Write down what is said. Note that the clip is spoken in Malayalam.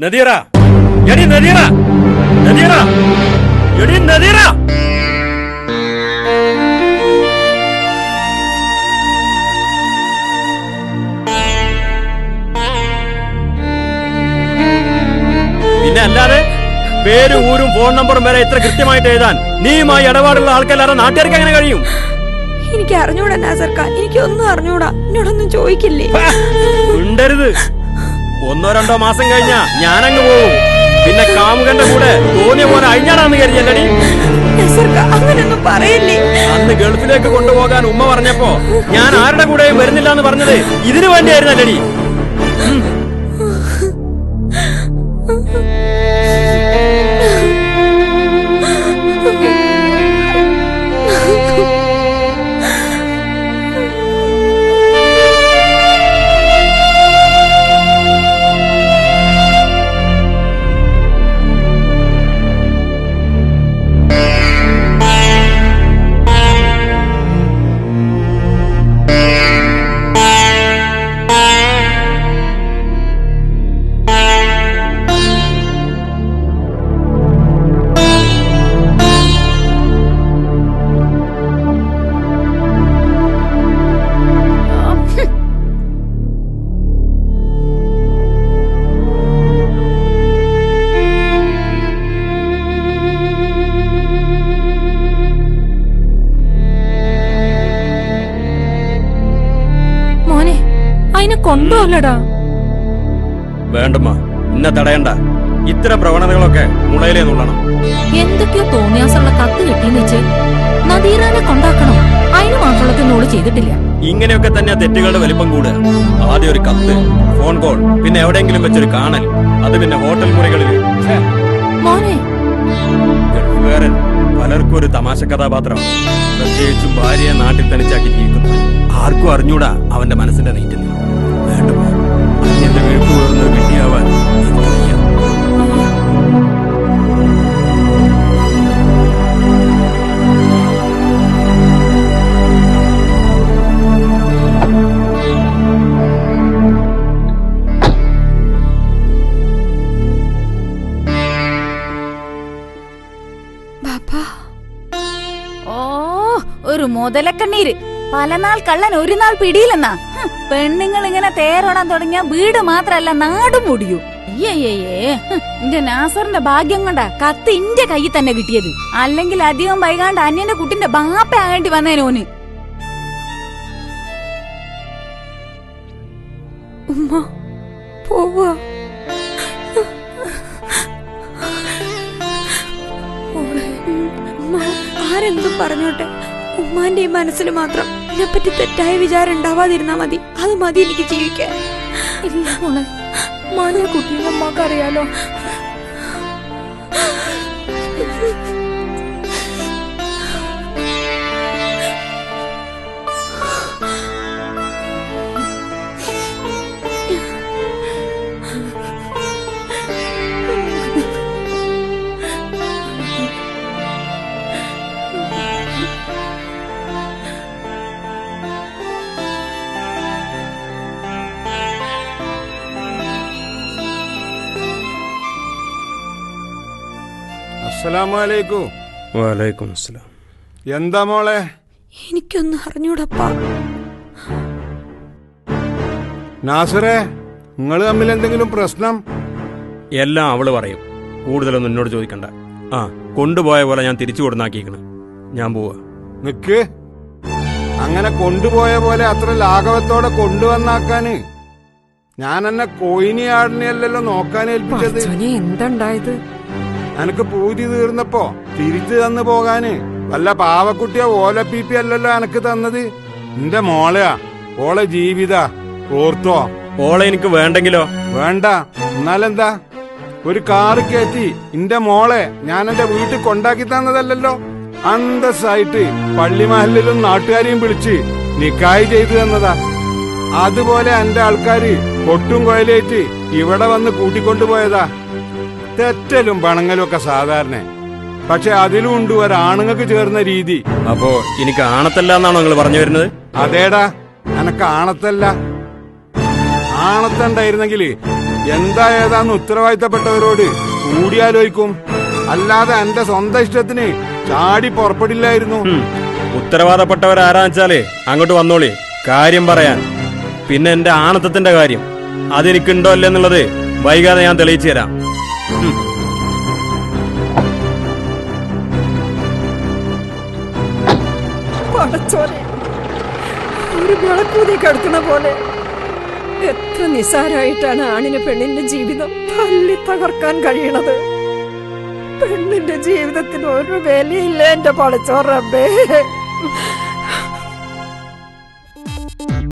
നദീറ, എടി നദീറ, നദീറ, എടി നദീറ. പിന്നെ അല്ലാതെ പേരും ഊരും ഫോൺ നമ്പറും വരെ ഇത്ര കൃത്യമായിട്ട് എഴുതാൻ നീയുമായി ഇടപാടുള്ള ആൾക്കല്ലാതെ നാട്ടുകാർക്ക് എങ്ങനെ കഴിയും? എനിക്ക് അറിഞ്ഞൂടാ നാസർക്ക, എനിക്കൊന്നും അറിഞ്ഞൂടാ. എന്നോടൊന്നും ചോദിക്കില്ലേ? ഉണ്ടരുത്. 1-2 മാസം കഴിഞ്ഞാ ഞാനങ്ങ് പോവും. പിന്നെ കാമുകന്റെ കൂടെ തോന്നിയ പോലെ അഴിഞ്ഞാടാന്ന് കരുതിയല്ലടി. അങ്ങനൊന്നും പറയില്ലേ. അന്ന് ഗൾഫിലേക്ക് കൊണ്ടുപോകാൻ ഉമ്മ പറഞ്ഞപ്പോ ഞാൻ ആരുടെ കൂടെയും വരുന്നില്ല എന്ന് പറഞ്ഞത് ഇതിനു വേണ്ടിയായിരുന്നല്ലടി. കൊണ്ടോല്ലടാ. വേണ്ടമ്മ, ഇന്നെ തടയണ്ട. ഇത്തരം പ്രവണതകളൊക്കെ മുളയിലേ നുള്ളണം. എന്തൊക്കെയോ തോന്നിയാസുള്ള കത്ത് കിട്ടിയെന്ന് വെച്ച് നദീറാനെ കൊണ്ടാക്കണം. അതിന് മാത്രമുള്ളതൊന്നും ഓള് ചെയ്തിട്ടില്ല. ഇങ്ങനെയൊക്കെ തന്നെ തെറ്റുകളുടെ വലിപ്പം കൂടുക. ആദ്യം ഒരു കത്ത്, ഫോൺ കോൾ, പിന്നെ എവിടെയെങ്കിലും വെച്ചൊരു കാണൽ, അത് പിന്നെ ഹോട്ടൽ മുറികളിൽ. മോനെ, ഗൾഫുകാരൻ പലർക്കും ഒരു തമാശ കഥാപാത്രം. പ്രത്യേകിച്ചും ഭാര്യയെ നാട്ടിൽ തനിച്ചാക്കി ജീവിക്കുന്നു. ആർക്കും അറിഞ്ഞൂടാ അവന്റെ മനസ്സിന്റെ നീറ്റിൽ. വേണ്ടമ്മ, എന്റെ വീഴ്ച ഉയർന്ന് വിഡ്ഢിയാവാൻ എനിക്കറിയാം. ഒരു മുതലക്കണ്ണീര്. പല നാൾ കള്ളൻ ഒരു നാൾ പിടിയില്ലെന്നാ. പെണ്ണുങ്ങൾ ഇങ്ങനെ തേരോടാൻ തുടങ്ങിയ വീട് മാത്രല്ല നാടും മുടിയൂ. അയ്യയ്യേ, എന്റെ നാസറിന്റെ ഭാഗ്യം കൊണ്ടാ കത്ത് ഇന്റെ കയ്യിൽ തന്നെ കിട്ടിയത്. അല്ലെങ്കിൽ അധികം വൈകാണ്ട് അന്യന്റെ കുട്ടിന്റെ ബാപ്പ ആകേണ്ടി വന്നേനോന്. ഉമ്മ പോവാ. ആരെന്തും പറഞ്ഞോട്ടെ, ഉമ്മാന്റെ ഈ മനസ്സിൽ മാത്രം എന്നെപ്പറ്റി തെറ്റായ വിചാരം ഉണ്ടാവാതിരുന്നാ മതി. അത് മതി എനിക്ക് ജീവിക്കാൻ. ഇല്ല മോളെ, മോന്റെ കുട്ടീനെ അമ്മക്കറിയാലോ. അസ്സലാമലൈക്കും. വലൈക്കും അസ്സലാം. എന്താ മോളെ? എനിക്കൊന്നും അറിഞ്ഞൂടപ്പാ. നാസറേ, നിങ്ങൾ തമ്മിൽ എന്തെങ്കിലും പ്രശ്നം? എല്ലാം അവള് പറയും. കൂടുതലൊന്നും എന്നോട് ചോദിക്കണ്ട. ആ, കൊണ്ടുപോയ പോലെ ഞാൻ തിരിച്ചു കൊടുന്നാക്കിയിരിക്കണം. ഞാൻ പോവാ. നിക്ക്. അങ്ങനെ കൊണ്ടുപോയ പോലെ അത്ര ലാഘവത്തോടെ കൊണ്ടുവന്നാക്കാന് ഞാൻ എന്നെ കോയിനി ആടിനെയല്ലല്ലോ നോക്കാൻ ഏൽപ്പിച്ചത്. എന്തുണ്ടായത്? എനക്ക് പൂതി തീർന്നപ്പോ തിരിച്ചു തന്നു പോകാന് വല്ല പാവക്കുട്ടിയോ ഓലപ്പീപ്പി അല്ലല്ലോ എനക്ക് തന്നത്. നിന്റെ മോളയാ, ഓളെ ജീവിത ഓർത്തോ. ഓളെ എനിക്ക് വേണ്ടെങ്കിലോ? വേണ്ട. എന്നാലെന്താ? ഒരു കാറ് കയറ്റി ഇന്റെ മോളെ ഞാൻ എന്റെ വീട്ടിൽ കൊണ്ടാക്കി തന്നതല്ലല്ലോ. അന്തസ്സായിട്ട് പള്ളിമഹലിലും നാട്ടുകാരെയും വിളിച്ച് നിക്കാഹ് ചെയ്തു തന്നതാ. അതുപോലെ എന്റെ ആൾക്കാര് കൊട്ടും കൊയലേറ്റ് ഇവിടെ വന്ന് കൂട്ടിക്കൊണ്ടുപോയതാ. തെറ്റലും പണങ്ങലും ഒക്കെ സാധാരണ, പക്ഷെ അതിലും ഉണ്ട് ഒരാണുങ്ങൾക്ക് ചേർന്ന രീതി. അപ്പോ എനിക്ക് ആണത്തല്ല എന്നാണോ നിങ്ങൾ പറഞ്ഞു വരുന്നത്? അതേടാ, എനക്ക് ആണത്തല്ല. ആണത്തുണ്ടായിരുന്നെങ്കില് എന്താ ഏതാന്ന് ഉത്തരവാദിത്തപ്പെട്ടവരോട് കൂടിയാലോചിക്കും. അല്ലാതെ എന്റെ സ്വന്തം ഇഷ്ടത്തിന് ചാടി പുറപ്പെടില്ലായിരുന്നു. ഉത്തരവാദപ്പെട്ടവരാരാന്ന് വെച്ചാല് അങ്ങോട്ട് വന്നോളി, കാര്യം പറയാൻ. പിന്നെ എന്റെ ആണത്തത്തിന്റെ കാര്യം അതെനിക്കുണ്ടോ അല്ലെന്നുള്ളത് വൈകാതെ ഞാൻ തെളിയിച്ചു തരാം. പടച്ചോനെ, ഒരു വിളക്കൂതി കിടക്കുന്ന പോലെ എത്ര നിസ്സാരമായിട്ടാണ് ആണിന് പെണ്ണിന്റെ ജീവിതം തല്ലി തകർക്കാൻ കഴിയണത്. പെണ്ണിന്റെ ജീവിതത്തിന് ഒരു വിലയില്ല എന്റെ പടച്ചോൻ റബ്ബേ.